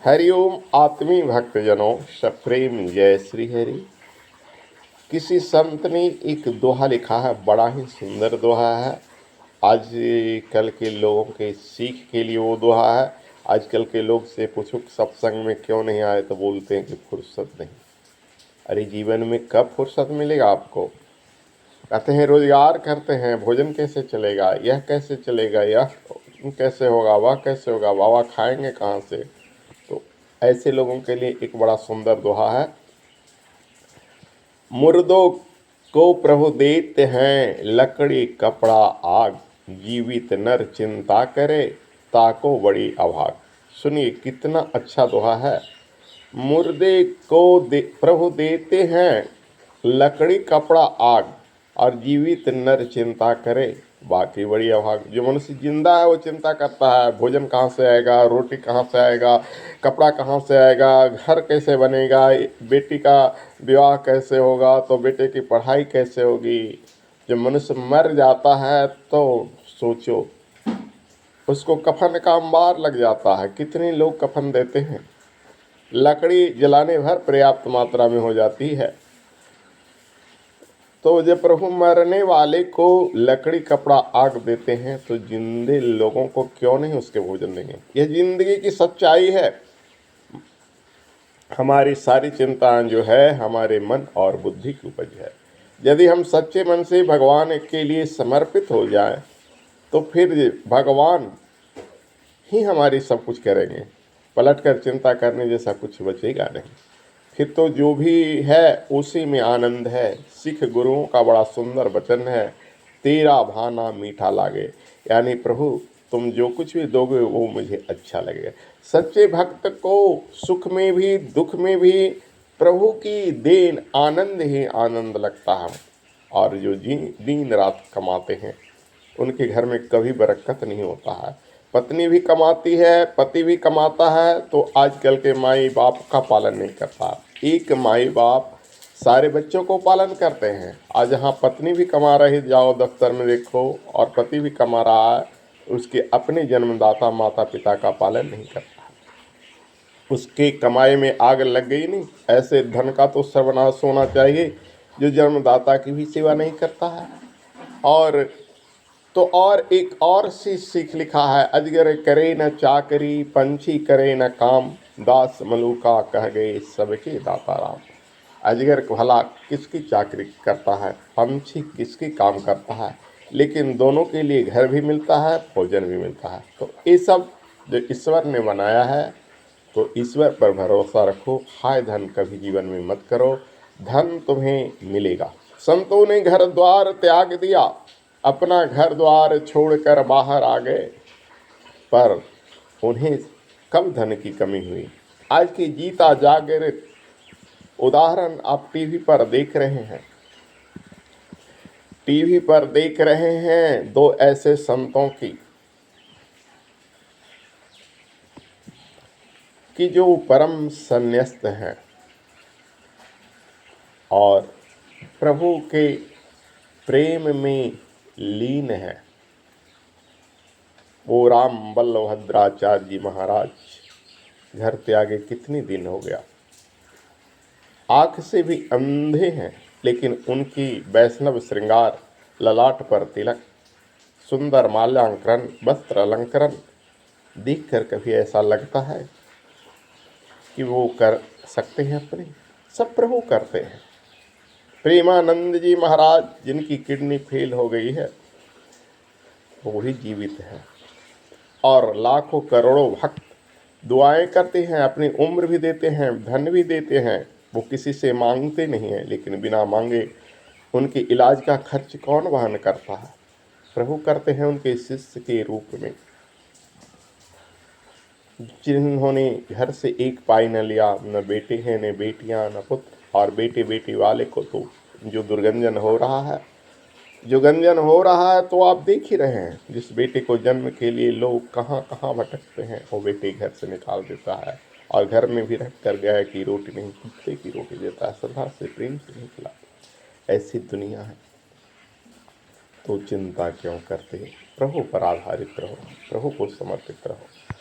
हरिओम आत्मी भक्तजनों सप्रेम जय श्री हरि। किसी संत ने एक दोहा लिखा है, बड़ा ही सुंदर दोहा है। आज कल के लोगों के सीख के लिए वो दोहा है। आजकल के लोग से पूछो सत्संग में क्यों नहीं आए तो बोलते हैं कि फुर्सत नहीं। अरे जीवन में कब फुर्सत मिलेगा आपको? कहते हैं रोजगार करते हैं, भोजन कैसे चलेगा, यह कैसे चलेगा, यह कैसे होगा, वह कैसे होगा, बाबा खाएंगे कहाँ से? तो ऐसे लोगों के लिए एक बड़ा सुंदर दोहा है। मुर्दों को प्रभु देते हैं लकड़ी कपड़ा आग, जीवित नर चिंता करे ताको बड़ी अभाग। सुनिए कितना अच्छा दोहा है। मुर्दे को प्रभु देते हैं लकड़ी कपड़ा आग, और जीवित नर चिंता करे बाकी बड़ी अभाग। जो मनुष्य जिंदा है वो चिंता करता है, भोजन कहाँ से आएगा, रोटी कहाँ से आएगा, कपड़ा कहाँ से आएगा, घर कैसे बनेगा, बेटी का विवाह कैसे होगा, तो बेटे की पढ़ाई कैसे होगी। जब मनुष्य मर जाता है तो सोचो, उसको कफन का अंबार लग जाता है। कितने लोग कफन देते हैं, लकड़ी जलाने भर पर्याप्त मात्रा में हो जाती है। तो जब प्रभु मरने वाले को लकड़ी कपड़ा आग देते हैं तो जिंदे लोगों को क्यों नहीं उसके भोजन देंगे? यह जिंदगी की सच्चाई है। हमारी सारी चिंताएं जो है हमारे मन और बुद्धि की उपज है। यदि हम सच्चे मन से भगवान के लिए समर्पित हो जाएं तो फिर भगवान ही हमारी सब कुछ करेंगे। पलटकर चिंता करने जैसा कुछ बचेगा नहीं। फिर तो जो भी है उसी में आनंद है। सिख गुरुओं का बड़ा सुंदर वचन है, तेरा भाना मीठा लागे। यानी प्रभु तुम जो कुछ भी दोगे वो मुझे अच्छा लगेगा। सच्चे भक्त को सुख में भी दुख में भी प्रभु की देन आनंद ही आनंद लगता है। और जो दिन रात कमाते हैं उनके घर में कभी बरकत नहीं होता है। पत्नी भी कमाती है, पति भी कमाता है, तो आजकल के माई बाप का पालन नहीं करता। एक माई बाप सारे बच्चों को पालन करते हैं। आज जहाँ पत्नी भी कमा रही, जाओ दफ्तर में देखो, और पति भी कमा रहा है, उसके अपने जन्मदाता माता पिता का पालन नहीं करता। उसके कमाई में आग लग गई नहीं। ऐसे धन का तो सर्वनाश होना चाहिए जो जन्मदाता की भी सेवा नहीं करता है। और तो और एक और सी सीख लिखा है, अजगर करे न चाकरी, पंछी करे न काम, दास मलूका कह गए सबके दाता राम। अजगर भला किसकी चाकरी करता है, पंछी किसकी काम करता है, लेकिन दोनों के लिए घर भी मिलता है, भोजन भी मिलता है। तो ये सब जो ईश्वर ने बनाया है, तो ईश्वर पर भरोसा रखो। हाय धन कभी जीवन में मत करो, धन तुम्हें मिलेगा। संतों ने घर द्वार त्याग दिया, अपना घर द्वार छोड़कर बाहर आ गए, पर उन्हें कब धन की कमी हुई? आज की जीता जागृत उदाहरण आप टीवी पर देख रहे हैं। टीवी पर देख रहे हैं दो ऐसे संतों की कि जो परम संन्यास्त हैं और प्रभु के प्रेम में लीन है। वो राम बल्लभद्राचार्य जी महाराज घर त्यागे कितने दिन हो गया। आँख से भी अंधे हैं, लेकिन उनकी वैष्णव श्रृंगार, ललाट पर तिलक, सुंदर माल्यालंकरण, वस्त्र अलंकरण देखकर कभी ऐसा लगता है कि वो कर सकते हैं अपने? सब प्रभु करते हैं। प्रेमानंद जी महाराज जिनकी किडनी फेल हो गई है वो भी जीवित है, और लाखों करोड़ों भक्त दुआएं करते हैं, अपनी उम्र भी देते हैं, धन भी देते हैं। वो किसी से मांगते नहीं हैं, लेकिन बिना मांगे उनके इलाज का खर्च कौन वहन करता है? प्रभु करते हैं उनके शिष्य के रूप में। जिन्होंने घर से एक पाई न लिया, न बेटे हैं न बेटियां न पुत्र, और बेटे बेटी वाले को तो जो दुर्गंजन हो रहा है, जो गंजन हो रहा है, तो आप देख ही रहे हैं। जिस बेटे को जन्म के लिए लोग कहाँ कहाँ भटकते हैं, वो बेटे घर से निकाल देता है, और घर में भी रख कर गाय की रोटी नहीं कुत्ते की रोटी देता है, श्रद्धा से प्रेम से नहीं खिलाता। ऐसी दुनिया है। तो चिंता क्यों करते? प्रभु पर आधारित रहो, प्रभु को समर्पित रहो।